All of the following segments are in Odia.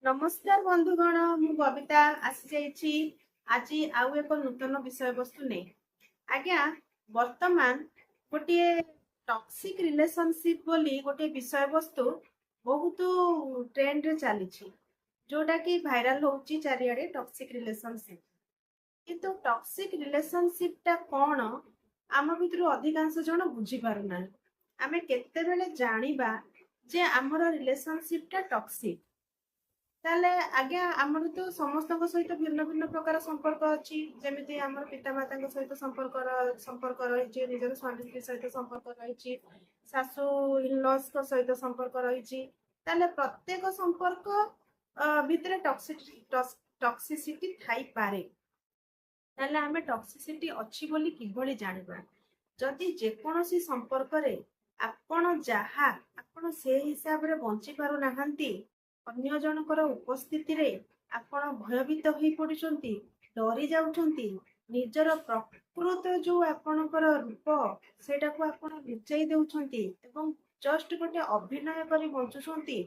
नमस्कार बंधुगण मु बबिता आसी जाइछि आज आउ एक नूतन विषय वस्तु नहीं आज्ञा वर्तमान गोटे टॉक्सिक रिलेशनशिप बोली गोटे विषय वस्तु बहुत ट्रेंड रे चली जोटा कि भाइराल होची चारिआडे टॉक्सिक रिलेशनशिप किंतु टॉक्सिक रिलेशनशिप टा कौन आम भितर अधिकांश जन बुझी पारुना आमे केतेबेले जानिबा जे हमर रिलेशनशिप टा टॉक्सिक ताले आज्ञा आमर तो समस्त सहित भिन्न भिन्न प्रकार संपर्क अच्छी जमी आम पितामाता सहित संपर्क रही निजर स्वामी स्त्री सहित संपर्क रही शाशु इनलॉस सहित संपर्क रही प्रत्येक संपर्क भितर टॉक्सिसिटी थाई पारे ताले आमे टॉक्सिसिटी अच्छी बोली किभली जानिबा जदि जेकोसी संपर्क रे आपण जहा आपण से हिसाब रे बंची पारु नाहंती अन्य जनकर उपस्थिति रे आपण भयभीत होई पडुचंती डरी जाउचंती निजर प्रकृत जो आपणकर रूप सेटा को आपण लुचाई देउचंती एवं जस्ट गोटे अभिनय करी बंचुचंती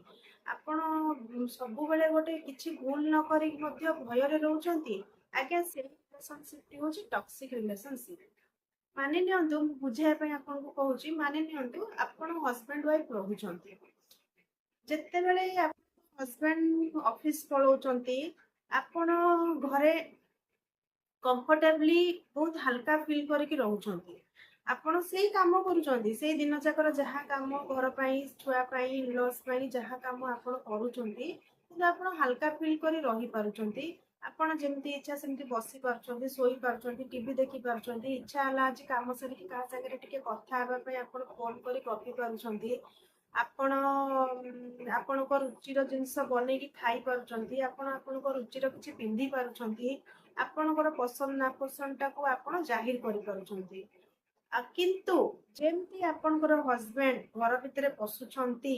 आपण सब बेले गोटे किछि भूल न करी मध्य भय रे रहउचंती आज्ञा से रिलेशनशिप होची टॉक्सिक रिलेशनशिप माने नियंतु बुझाय पय आपन को कहूची माने नियंतु आपण हस्बैंड वाइफ रहउचंती जेते बेले हस्बैंड ऑफिस पलाउचंती आपण घरे कंफर्टेबली बहुत हल्का फील करके रहउचंती आपण सेही काम करूचंती सेही दिन जाकर जहा काम घर पई छुआ पई लॉस पई जहा काम आपण करूचंती किंतु आपण हल्का फील करी रही पारुचंती आपण जेमती इच्छा सेमती बसी पारुचंती सोई पारुचंती टीवी देखि पारुचंती इच्छा हला आज काम सरी का संगे टिके कथा हेबा पई आपण फोन करी गपी पारुचंती आपण आपणकर रुचिर जिनस बनै कि खाई पारुचंती आपण आपणकर रुचिर किछि पिंधी पारुचंती आपणकर पसंद ना पसंद टाको आपण जाहिर करि पारुचंती किंतु जेमती आपणकर हस्बैंड घर भितर पसुचंती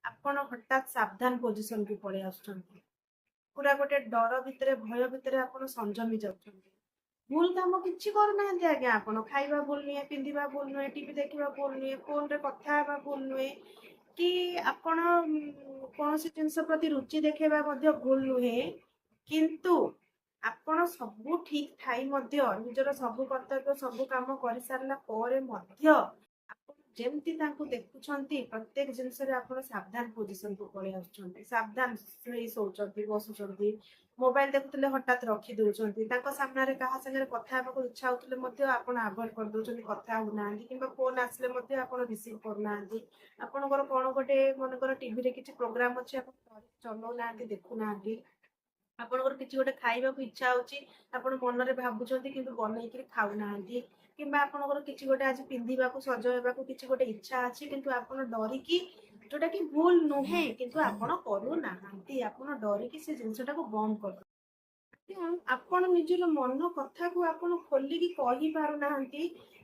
आपण हठात सावधान पोजिशन को पड़े आसुचंती पूरा गोटे डर भितर भय भितर आपण संजमी जाउचंती भूल काम किछि करनाहांती आज्ञा आपण खाइबा भूल नुहे पिंधिबा भूल नुहे टीवी देखिबा भूल नुहे फोन रे कथा हेबा भूल नुहे कि आपण कौन सी जिनस प्रति रुचि देखेबा मध्य भूल नुहे किंतु आपण सब ठीक थाई मध्य निजर सब कर्तव्य सब काम कर सारला परे मध्य आपण जेमती तांको देखुछंती प्रत्येक जिनस रे आपण सावधान पोजीशन को पळे आछंती सावधान सही सोचंती बसुचंती मोबाइल देखुतले हठात रखी दउचंती तांको सामने रे कहा संगे कथा हेबाको इच्छा होतले मध्य आपण अवॉइड कर दउचंती कथा होनांती किबा फोन आसले मध्य आपण रिसीव करनांती आपणकर कोन गोटे मनकर टीवी रे किछि प्रोग्राम अछि आपण चलो नांती देखु नांती आपणकर किछि गोटे खाइबा को इच्छा होछि आपण मन रे भाबुचंती किंतु बनै कि खाउ नांती किंबा आपणकर किछि गोटे आज पिंधिबा को सज हेबा को किछि गोटे इच्छा अछि किंतु आपण डरी कि जोटा कि भूल नुहे किंतु आपण करू नांती आपण डरी कि से जिंसटा को बंद कर आपण निजर मन कथा को आपण खोली कि कहि पारु नांती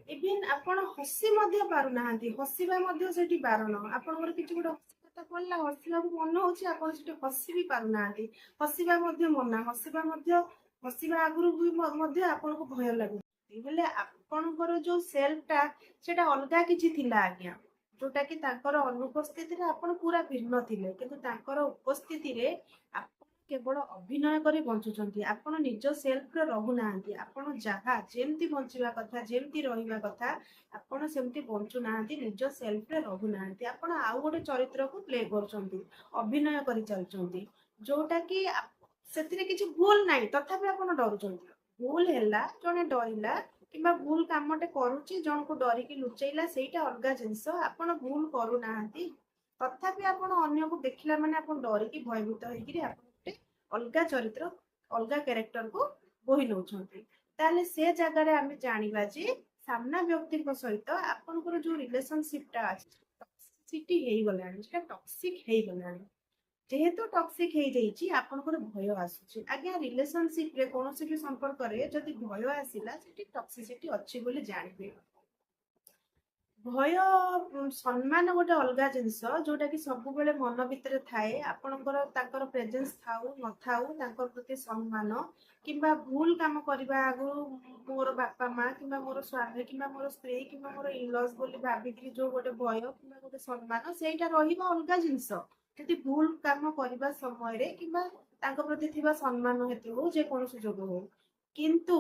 इवन आपण हसी मध्य पारु नांती हसीबा मध्य सेठी बारण आपणकर किछि गोटे कथा बोलला हसीबा को मन होछि आपण सेठी हसी भी पारु नांती हसीबा मध्य मना हसीबा मध्य हसीबा आगुरु भी मध्य आपण को भय लागु बेले आपणकर जो सेल्फ टा सेटा अलगा किछि थिला आज्ञा जोटा कि तांकर अनुपस्थिति रे आपण पूरा भिन्न थिले किंतु तांकर उपस्थिति रे आपण केवल अभिनय करी बंचुचंती आपण निज सेल्फ रे रहु नांती आपण जहा जेमती बंचिबा कथा जेमती रहिबा कथा आपण सेमती बंचु नांती निज सेल्फ रे रहु नांती आपण आउ गोटे चरित्र को प्ले करचंती अभिनय करी चलचंती जोटा कि सेतिरे किछि भूल नाही तथापि आपण डरुचंती भूल हैला जने डरिला किंबा भूल कामटे करूची जन को डरी कि लुचैला सेटा अलगा जिंस आपण भूल करू नांती तथापि आपण अन्य को देखिला माने आपण डरी कि भयभीत होई कि आपण गोटे अलगा चरित्र अलगा कैरेक्टर को बोहि नउछंती ताले से जगह रे आमे जानिबा जे सामना व्यक्ति को सहित आपनकर जो रिलेशनशिप टा अछि टॉक्सिसिटी हेई गलानी सेटा टॉक्सिक हेई गलानी जेहेतु टॉक्सिक हेई जाईची आपनकर भय आसुची आज्ञा रिलेशनशिप रे कोनोसी भी संपर्क रे जदि भय आसिला सेठी टॉक्सिसिटी अछि बोली जानिबे भय सम्मान गोटे अलगा जिनस जोटा कि सब बेले मन भितर थाए आपणकर तांकर प्रेजेंस थाउ न थाउ तांकर प्रति सम्मान किंबा भूल काम करबा आगु मोर बापा माँ किंबा मोर स्वामी किंबा मोर स्त्री किंबा मोर इनलॉस बोली भाबिकरी जो गोटे भय किंबा गोटे सम्मान सेटा रहिबा अलगा जिनस ଯଦି ଭୁଲ କାମ କରିବା ସମୟରେ କିମ୍ବା ତାଙ୍କ ପ୍ରତି ଥିବା ସମ୍ମାନ ହେତୁ ହଉ ଯେକୌଣସି ଯୋଗ ହଉ, କିନ୍ତୁ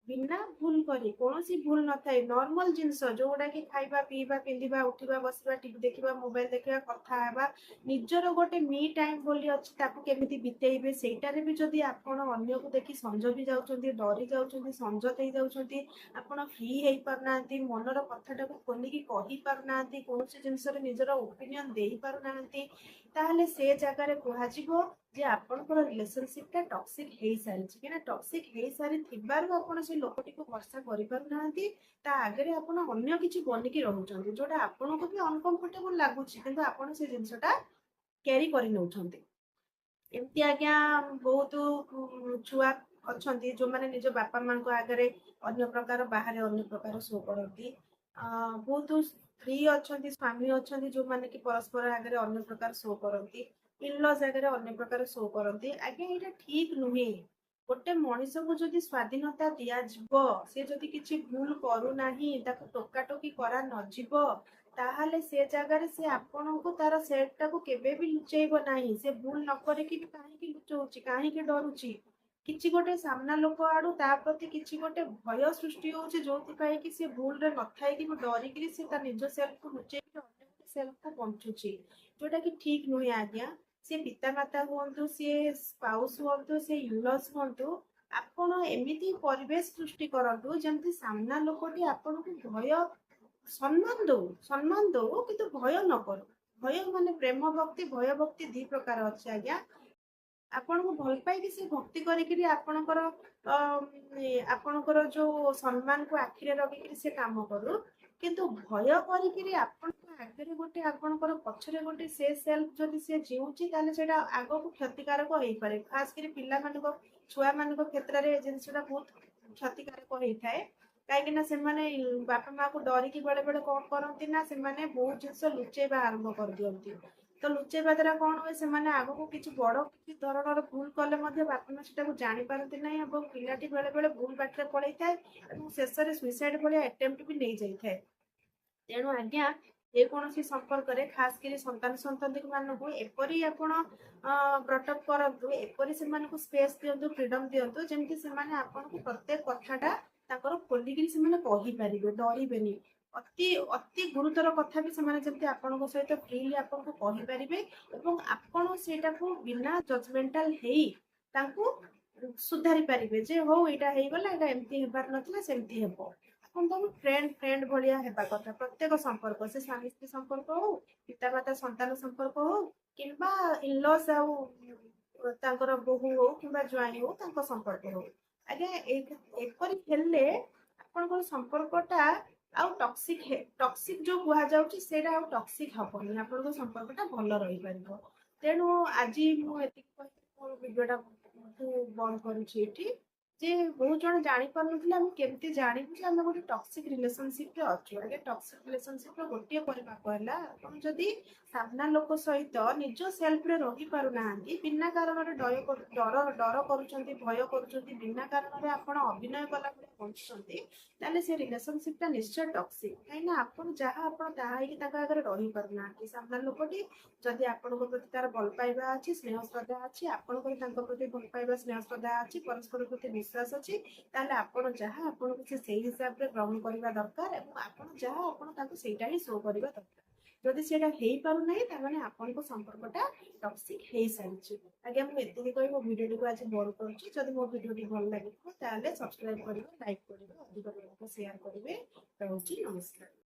ବିନା ଭୁଲ କରି କୌଣସି ଭୁଲ ନଥାଏ ନର୍ମାଲ ଜିନିଷ ଯୋଉଗୁଡା କି ଖାଇବା ପିଇବା ପିନ୍ଧିବା ଉଠିବା ବସିବା ଟିଭି ଦେଖିବା ମୋବାଇଲ ଦେଖିବା କଥା ହେବା ନିଜର ଗୋଟେ ମି ଟାଇମ ବୋଲି ଅଛି ତାକୁ କେମିତି ବିତେଇବେ ସେଇଟାରେ ବି ଯଦି ଆପଣ ଅନ୍ୟକୁ ଦେଖି ସଂଯୋଗୀ ଯାଉଛନ୍ତି ଡରି ଯାଉଛନ୍ତି ସଂଯତ ହେଇଯାଉଛନ୍ତି ଆପଣ ଫ୍ରି ହେଇପାରୁନାହାନ୍ତି ମନର କଥାଟାକୁ ଖୋଲିକି କହିପାରୁନାହାନ୍ତି କୌଣସି ଜିନିଷରେ ନିଜର ଓପିନିଅନ ଦେଇ ପାରୁନାହାନ୍ତି ତାହେଲେ ସେ ଜାଗାରେ କୁହାଯିବ ଯେ ଆପଣଙ୍କର ରିଲେସନସିପ ଟା ଟକ୍ସିକ ହେଇସାରିଛି କାହିଁକିନା ଟକ୍ସିକ ହେଇସାରିଥିବାରୁ ଆପଣ ସେ ଲୋକଟିକୁ ଭରସା କରିପାରୁନାହାନ୍ତି ତା ଆଗରେ ଆପଣ ଅନ୍ୟ କିଛି ବନିକି ରହୁଛନ୍ତି ଯୋଉଟା ଆପଣଙ୍କୁ ବି ଅନକମ୍ଫର୍ଟେବଲ ଲାଗୁଛି କିନ୍ତୁ ଆପଣ ସେ ଜିନିଷଟା କ୍ୟାରି କରି ନେଉଛନ୍ତି। ଏମିତି ଆଜ୍ଞା ବହୁତ ଛୁଆ ଅଛନ୍ତି ଯୋଉମାନେ ନିଜ ବାପା ମାଙ୍କ ଆଗରେ ଅନ୍ୟ ପ୍ରକାର ବାହାରେ ଅନ୍ୟ ପ୍ରକାର ଶୋ କରନ୍ତି। ବହୁତ ସ୍ତ୍ରୀ ଅଛନ୍ତି ସ୍ୱାମୀ ଅଛନ୍ତି ଯୋଉମାନେ କି ପରସ୍ପର ଆଗରେ ଅନ୍ୟ ପ୍ରକାର ଶୋ କରନ୍ତି ଇନଲସ୍ ଆଗରେ ଅନ୍ୟ ପ୍ରକାର ଶୋ କରନ୍ତି। ଆଜ୍ଞା ଏଇଟା ଠିକ ନୁହେଁ। ଗୋଟେ ମଣିଷକୁ ଯଦି ସ୍ଵାଧୀନତା ଦିଆଯିବ ସେ ଯଦି କିଛି ଭୁଲ କରୁନାହିଁ ତାକୁ ଟୋକାଟୋକି କରା ନଯିବ ତାହେଲେ ସେ ଜାଗାରେ ସେ ଆପଣଙ୍କୁ ତାର ସେଟ୍ ଟାକୁ କେବେ ବି ଲୁଚେଇବ ନାହିଁ। ସେ ଭୁଲ ନ କରିକି ବି କାହିଁକି ଲୁଚଉଛି କାହିଁକି ଡରୁଛି କିଛି ଗୋଟେ ସାମ୍ନା ଲୋକ ଆଡୁ ତା ପ୍ରତି କିଛି ଗୋଟେ ଭୟ ସୃଷ୍ଟି ହଉଛି ଯୋଉଥିପାଇଁ କି ସେ ଭୁଲରେ ନଥାଇକି ବି ଡରିକିରି ସେ ତା ନିଜ ସେଲ୍ଫକୁ ଲୁଚେଇକି ଅନ୍ୟ ଗୋଟେ ସେଲ୍ଫକୁ ବଞ୍ଚୁଛି ଯୋଉଟା କି ଠିକ ନୁହେଁ ଆଜ୍ଞା। ସେ ପିତାମାତା ହୁଅନ୍ତୁ ସିଏ ସ୍ପାଉସ ହୁଅନ୍ତୁ ସେ ଇନଲସ୍ ହୁଅନ୍ତୁ ଆପଣ ଏମିତି ପରିବେଶ ସୃଷ୍ଟି କରନ୍ତୁ ଯେମିତି ସାମ୍ନା ଲୋକଟି ଆପଣଙ୍କୁ ସମ୍ମାନ ଦଉ କିନ୍ତୁ ଭୟ ନ କରୁ। ଭୟ ମାନେ ପ୍ରେମ ଭକ୍ତି ଭୟ ଭକ୍ତି ଦି ପ୍ରକାର ଅଛି ଆଜ୍ଞା। ଆପଣଙ୍କୁ ଭଲ ପାଇକି ସେ ଭକ୍ତି କରିକିରି ଆପଣଙ୍କର ଯୋଉ ସମ୍ମାନକୁ ଆଖିରେ ରଖିକିରି ସେ କାମ କରୁ କିନ୍ତୁ ଭୟ କରିକିରି ଆପଣଙ୍କ ଆଗରେ ଗୋଟେ ଆପଣଙ୍କର ପଛରେ ଗୋଟେ ସେ ସେଲ୍ଫ ଯଦି ସେ ଜିଉଛି ତାହେଲେ ସେଇଟା ଆଗକୁ କ୍ଷତିକାରକ ହେଇପାରେ ଖାସ କରି ପିଲାମାନଙ୍କ ଛୁଆମାନଙ୍କ କ୍ଷେତ୍ରରେ ଏ ଜିନିଷଟା ବହୁତ କ୍ଷତିକାରକ ହେଇଥାଏ କାହିଁକି ନା ସେମାନେ ବାପା ମାକୁ ଡରିକି ବେଳେ ବେଳେ କଣ କରନ୍ତି ନା ସେମାନେ ବହୁତ ଜିନିଷ ଲୁଚେଇବା ଆରମ୍ଭ କରିଦିଅନ୍ତି। ତ ଲୁଚେଇବା ଦ୍ୱାରା କଣ ହୁଏ ସେମାନେ ଆଗକୁ କିଛି ବଡ କିଛି ଧରଣର ଭୁଲ କଲେ ମଧ୍ୟ ବାପା ମା ସେଟାକୁ ଜାଣିପାରନ୍ତି ନାହିଁ ଏବଂ ପିଲାଟି ବେଳେ ବେଳେ ଭୁଲ ବାଟରେ ପଳେଇଥାଏ ଏବଂ ଶେଷରେ ସୁଇସାଇଡ ଭଳିଆ ଆଟେମ୍ପ୍ଟ ବି ନେଇଯାଇଥାଏ। ତେଣୁ ଆଜ୍ଞା ଯେକୌଣସି ସମ୍ପର୍କରେ ଖାସ କରି ସନ୍ତାନ ସନ୍ତତି ମାନଙ୍କୁ ଏପରି ଆପଣ ବ୍ରଟଅପ୍ କରନ୍ତୁ ଏପରି ସେମାନଙ୍କୁ ସ୍ପେସ୍ ଦିଅନ୍ତୁ ଫ୍ରିଡମ ଦିଅନ୍ତୁ ଯେମିତି ସେମାନେ ଆପଣଙ୍କୁ ପ୍ରତ୍ୟେକ କଥାଟା ତାଙ୍କର ଖୋଲିକିରି ସେମାନେ କହିପାରିବେ ଡରିବେନି। ଅତି ଅତି ଗୁରୁତର କଥା ବି ସେମାନେ ଯେମିତି ଆପଣଙ୍କ ସହିତ ଫ୍ରିଲି ଆପଣଙ୍କୁ କହିପାରିବେ ଏବଂ ଆପଣ ସେଇଟାକୁ ବିନା ଜଜମେଣ୍ଟାଲ ହେଇ ତାଙ୍କୁ ସୁଧାରି ପାରିବେ ଯେ ହଉ ଏଇଟା ହେଇଗଲା ଏଇଟା ଏମିତି ହେବାର ନଥିଲା ସେମିତି ହେବ। ଆପଣ ତାଙ୍କୁ ଫ୍ରେଣ୍ଡ ଭଳିଆ ହେବା କଥା ପ୍ରତ୍ୟେକ ସମ୍ପର୍କ ସେ ସ୍ୱାମୀ ସ୍ତ୍ରୀ ସମ୍ପର୍କ ହଉ ପିତାମାତା ସନ୍ତାନ ସମ୍ପର୍କ ହଉ କିମ୍ବା ଇନଲସ୍ ଆଉ ତାଙ୍କର ବୋହୂ ହଉ କିମ୍ବା ଜ୍ୱାଇଁ ହଉ ତାଙ୍କ ସମ୍ପର୍କ ହଉ ଆଜ୍ଞା ଏପରି ହେଲେ ଆପଣଙ୍କର ସମ୍ପର୍କଟା ଆଉ ଟକ୍ସିକ ଯୋଉ କୁହାଯାଉଛି ସେଇଟା ଆଉ ଟକ୍ସିକ ହବନି ଆପଣଙ୍କ ସମ୍ପର୍କଟା ଭଲ ରହିପାରିବ। ତେଣୁ ଆଜି ମୁଁ ଏତିକି କହିକି ମୋର ଭିଡିଓଟା ବନ୍ଦ କରୁଛି ଏଠି ଯେ ବହୁତ ଜଣ ଜାଣିପାରୁନଥିଲେ ଆମେ କେମିତି ଜାଣିବୁ ଯେ ଆମେ ଗୋଟେ ଟକ୍ସିକ ରିଲେସନସିପରେ ଅଛୁ। ଆଜ୍ଞା ଟକ୍ସିକ ରିଲେସନସିପର ଗୋଟିଏ ପରିମାପ ହେଲା ଆପଣ ଯଦି ସାମ୍ନା ଲୋକ ସହିତ ନିଜ ସେଲ୍ଫରେ ରହିପାରୁନାହାନ୍ତି ବିନା କାରଣରେ ଡର କରୁଛନ୍ତି ଭୟ କରୁଛନ୍ତି ବିନା କାରଣରେ ଆପଣ ଅଭିନୟ କଲା ଭଳିଆ ବଞ୍ଚୁଛନ୍ତି ତାହେଲେ ସେ ରିଲେସନସିପ ଟା ନିଶ୍ଚୟ ଟକ୍ସିକ କାହିଁକିନା ଆପଣ ଯାହା ଆପଣ ତାହା ହେଇକି ତାଙ୍କ ଆଗରେ ରହିପାରୁନାହାନ୍ତି ସାମ୍ନା ଲୋକଟି ଯଦି ଆପଣଙ୍କ ପ୍ରତି ତାର ଭଲ ପାଇବା ଅଛି ସ୍ନେହ ଶ୍ରଦ୍ଧା ଅଛି ଆପଣଙ୍କର ତାଙ୍କ ପ୍ରତି ଭଲ ପାଇବା ସ୍ନେହ ଶ୍ରଦ୍ଧା ଅଛି ପରସ୍ପର ପ୍ରତି ବିଶ୍ୱାସ ଅଛି ତାହେଲେ ଆପଣ ଯାହା ଆପଣଙ୍କୁ ସେ ସେଇ ହିସାବରେ ଗ୍ରହଣ କରିବା ଦରକାର ଏବଂ ଆପଣ ଯାହା ଆପଣ ତାଙ୍କୁ ସେଇଟା ହିଁ ଶୋ କରିବା ଦରକାର। ଯଦି ସେଇଟା ହେଇପାରୁନାହିଁ ତାହେଲେ ଆପଣଙ୍କ ସମ୍ପର୍କଟା ଟକ୍ସିକ ହେଇସାରିଛି। ଆଜ୍ଞା ମୁଁ ଏତିକି କହି ମୋ ଭିଡ଼ିଓଟିକୁ ଆଜି ବନ୍ଦ କରୁଛି। ଯଦି ମୋ ଭିଡ଼ିଓଟି ଭଲ ଲାଗିଥିବ ତାହେଲେ ସବସ୍କ୍ରାଇବ କରିବେ ଲାଇକ୍ କରିବେ ଅଧିକ ଲୋକଙ୍କୁ ସେୟାର କରିବେ। ରହୁଛି ନମସ୍କାର।